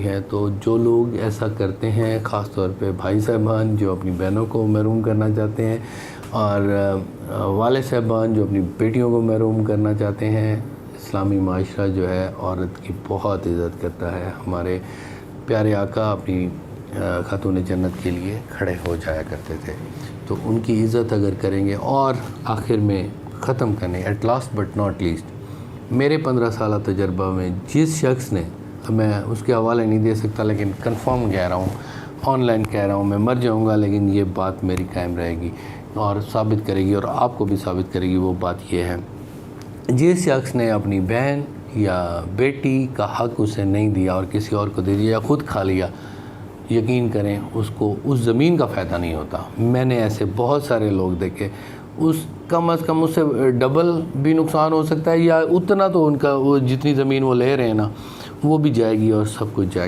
ہے تو جو لوگ ایسا کرتے ہیں، خاص طور پہ بھائی صاحبان جو اپنی بہنوں کو محروم کرنا چاہتے ہیں، اور والد صاحبان جو اپنی بیٹیوں کو محروم کرنا چاہتے ہیں، اسلامی معاشرہ جو ہے عورت کی بہت عزت کرتا ہے۔ ہمارے پیارے آقا اپنی خاتون جنت کے لیے کھڑے ہو جایا کرتے تھے، تو ان کی عزت اگر کریں گے اور آخر میں ختم کریں، at last but not least, میرے 15 سالہ تجربہ میں جس شخص نے، میں اس کے حوالے نہیں دے سکتا لیکن کنفرم کہہ رہا ہوں، آن لائن کہہ رہا ہوں، میں مر جاؤں گا لیکن یہ بات میری قائم رہے گی اور ثابت کرے گی اور آپ کو بھی ثابت کرے گی۔ وہ بات یہ ہے، جس شخص نے اپنی بہن یا بیٹی کا حق اسے نہیں دیا اور کسی اور کو دے دیا یا خود کھا لیا، یقین کریں اس کو اس زمین کا فائدہ نہیں ہوتا۔ میں نے ایسے بہت سارے لوگ دیکھے، اس کم از کم اس سے ڈبل بھی نقصان ہو سکتا ہے، یا اتنا تو ان کا وہ جتنی زمین وہ لے رہے ہیں نا وہ بھی جائے گی اور سب کچھ جائے گا۔